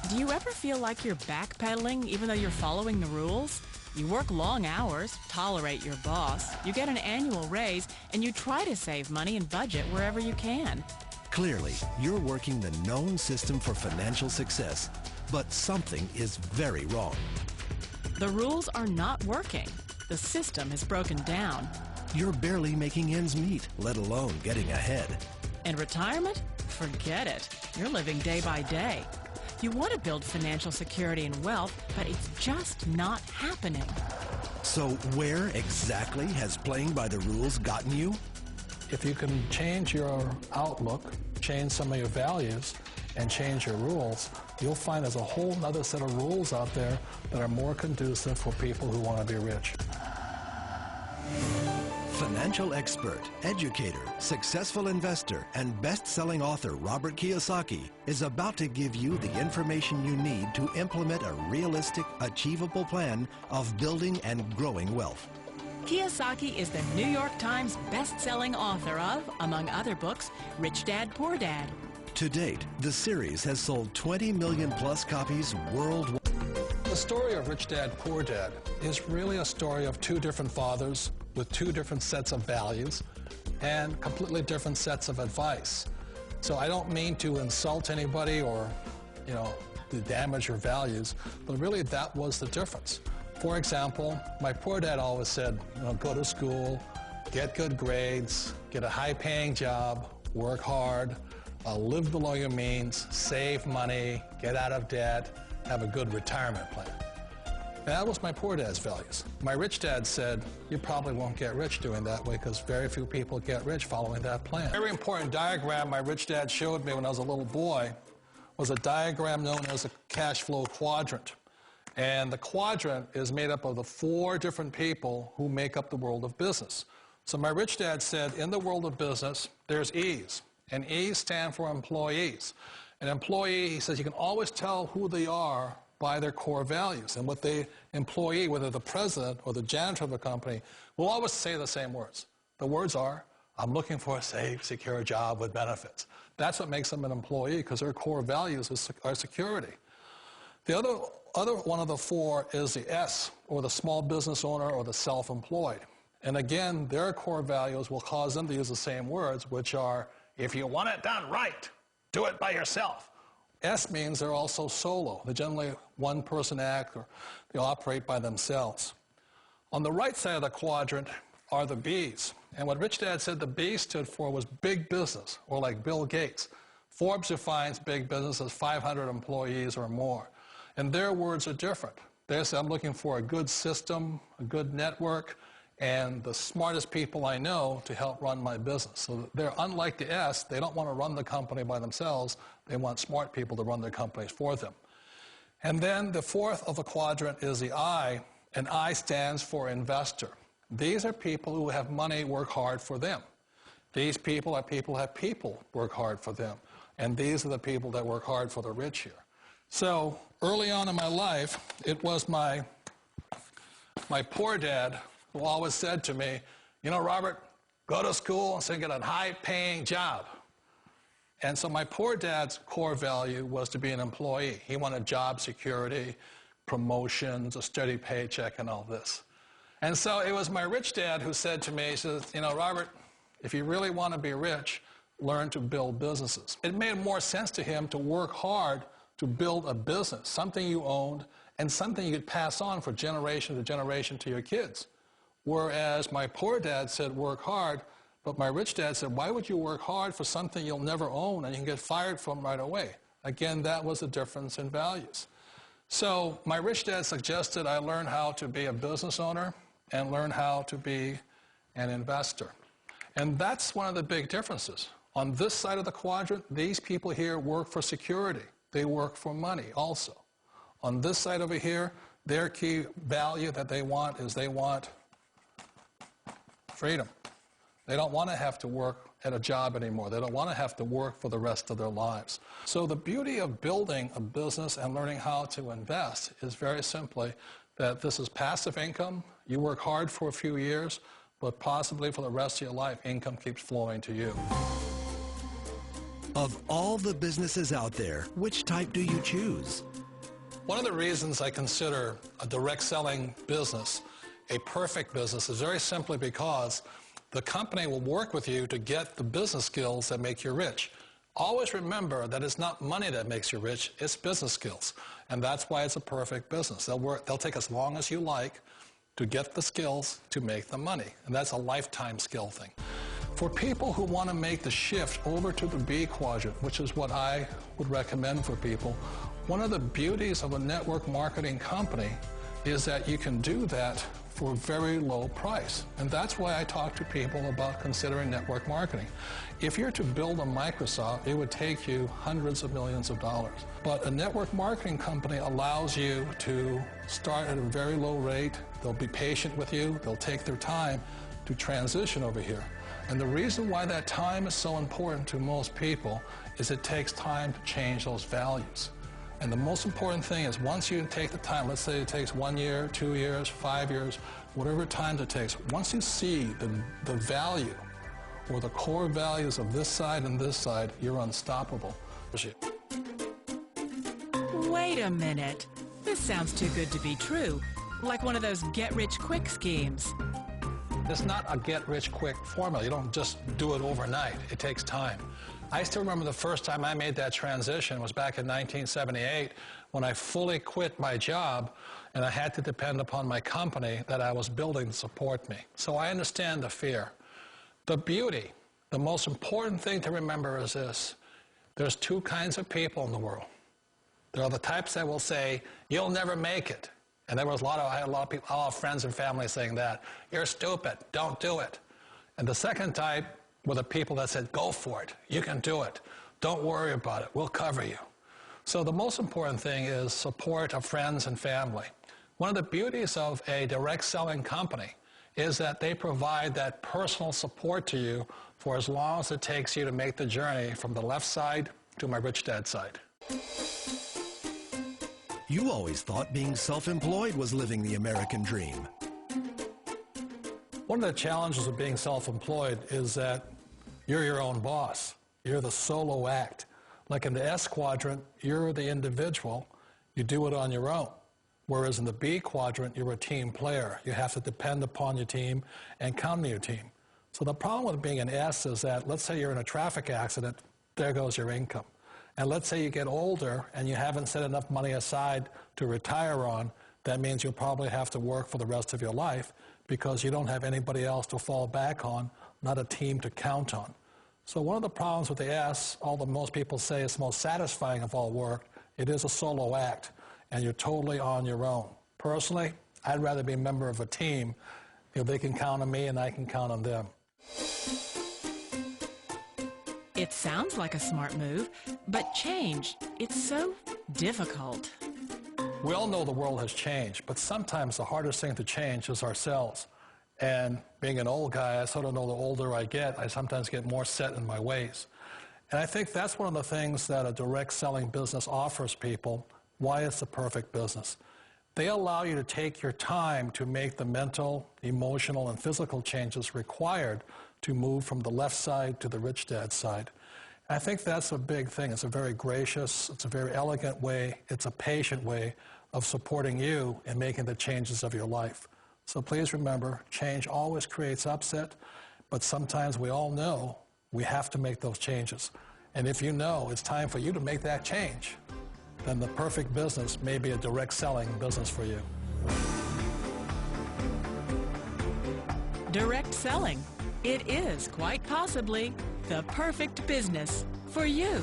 Do you ever feel like you're backpedaling even though you're following the rules? You work long hours, tolerate your boss, you get an annual raise, and you try to save money and budget wherever you can. Clearly, you're working the known system for financial success, but something is very wrong. The rules are not working. The system is broken down. You're barely making ends meet, let alone getting ahead. And retirement? Forget it. You're living day by day. You want to build financial security and wealth, but it's just not happening. So where exactly has playing by the rules gotten you? If you can change your outlook, change some of your values, and change your rules, you'll find there's a whole other set of rules out there that are more conducive for people who want to be rich. Financial expert, educator, successful investor, and best-selling author Robert Kiyosaki is about to give you the information you need to implement a realistic, achievable plan of building and growing wealth. Kiyosaki is the New York Times best-selling author of, among other books, Rich Dad, Poor Dad. To date, the series has sold 20 million plus copies worldwide. The story of Rich Dad, Poor Dad is really a story of two different fathers with two different sets of values and completely different sets of advice. So I don't mean to insult anybody or, to damage your values, but really that was the difference. For example, my poor dad always said, go to school, get good grades, get a high-paying job, work hard, live below your means, save money, get out of debt, have a good retirement plan. That was my poor dad's values. My rich dad said, you probably won't get rich doing that way because very few people get rich following that plan. A very important diagram my rich dad showed me when I was a little boy was a diagram known as a cash flow quadrant. And the quadrant is made up of the four different people who make up the world of business. So my rich dad said, in the world of business, there's E's. And E's stand for employees. An employee, he says, you can always tell who they are by their core values. And what the employee, whether the president or the janitor of the company, will always say the same words. The words are, I'm looking for a safe, secure job with benefits. That's what makes them an employee, because their core values are security. The other one of the four is the S, or the small business owner or the self-employed. And again, their core values will cause them to use the same words, which are, if you want it done right, do it by yourself. S means they're also solo. They're generally one-person act, or they operate by themselves. On the right side of the quadrant are the B's. And what Rich Dad said the B stood for was big business, or like Bill Gates. Forbes defines big business as 500 employees or more. And their words are different. They say, I'm looking for a good system, a good network, and the smartest people I know to help run my business. So they're unlike the S. They don't want to run the company by themselves. They want smart people to run their companies for them. And then the fourth of the quadrant is the I, and I stands for investor. These are people who have money work hard for them. These people are people who have people work hard for them. And these are the people that work hard for the rich here. So early on in my life, it was my poor dad who always said to me, Robert, go to school and get a high-paying job. And so my poor dad's core value was to be an employee. He wanted job security, promotions, a steady paycheck, and all this. And so it was my rich dad who said to me, he says, Robert, if you really want to be rich, learn to build businesses. It made more sense to him to work hard to build a business, something you owned, and something you could pass on for generation to generation to your kids. Whereas my poor dad said, work hard, but my rich dad said, why would you work hard for something you'll never own and you can get fired from right away? Again, that was a difference in values. So my rich dad suggested I learn how to be a business owner and learn how to be an investor. And that's one of the big differences. On this side of the quadrant, these people here work for security. They work for money also. On this side over here, their key value that they want is they want freedom. They don't want to have to work at a job anymore. They don't want to have to work for the rest of their lives. So the beauty of building a business and learning how to invest is very simply that this is passive income. You work hard for a few years, but possibly for the rest of your life, income keeps flowing to you. Of all the businesses out there, which type do you choose? One of the reasons I consider a direct selling business a perfect business is very simply because the company will work with you to get the business skills that make you rich. Always remember that it's not money that makes you rich, it's business skills. And that's why it's a perfect business. They'll take as long as you like to get the skills to make the money. And that's a lifetime skill thing. For people who want to make the shift over to the B quadrant, which is what I would recommend for people, one of the beauties of a network marketing company is that you can do that for a very low price. And that's why I talk to people about considering network marketing. If you're to build a Microsoft, it would take you hundreds of millions of dollars. But a network marketing company allows you to start at a very low rate. They'll be patient with you. They'll take their time to transition over here. And the reason why that time is so important to most people is it takes time to change those values. And the most important thing is once you take the time, let's say it takes 1 year, 2 years, 5 years, whatever time it takes, once you see the value or the core values of this side and this side, you're unstoppable. Wait a minute. This sounds too good to be true. Like one of those get-rich-quick schemes. It's not a get-rich-quick formula. You don't just do it overnight. It takes time. I still remember the first time I made that transition was back in 1978 when I fully quit my job and I had to depend upon my company that I was building to support me. So I understand the fear. The beauty, the most important thing to remember is this. There's two kinds of people in the world. There are the types that will say, you'll never make it. And I had a lot of people, all friends and family saying that. You're stupid, don't do it. And the second type were the people that said, go for it, you can do it. Don't worry about it, we'll cover you. So the most important thing is support of friends and family. One of the beauties of a direct selling company is that they provide that personal support to you for as long as it takes you to make the journey from the left side to my rich dad side. You always thought being self-employed was living the American dream. One of the challenges of being self-employed is that you're your own boss. You're the solo act. Like in the S quadrant, you're the individual. You do it on your own. Whereas in the B quadrant, you're a team player. You have to depend upon your team and count on your team. So the problem with being an S is that, let's say you're in a traffic accident, there goes your income. And let's say you get older and you haven't set enough money aside to retire on, that means you'll probably have to work for the rest of your life because you don't have anybody else to fall back on, not a team to count on. So one of the problems with the S, although most people say it's the most satisfying of all work, it is a solo act, and you're totally on your own. Personally, I'd rather be a member of a team. You know, they can count on me and I can count on them. It sounds like a smart move, but change, it's so difficult. We all know the world has changed, but sometimes the hardest thing to change is ourselves. And being an old guy, I sort of know the older I get, I sometimes get more set in my ways. And I think that's one of the things that a direct selling business offers people, why it's the perfect business. They allow you to take your time to make the mental, emotional, and physical changes required to move from the left side to the rich dad side. I think that's a big thing. It's a very gracious, it's a very elegant way, it's a patient way of supporting you in making the changes of your life. So please remember, change always creates upset, but sometimes we all know we have to make those changes. And if you know it's time for you to make that change, then the perfect business may be a direct selling business for you. Direct selling. It is quite possibly the perfect business for you.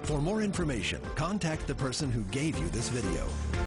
For more information, contact the person who gave you this video.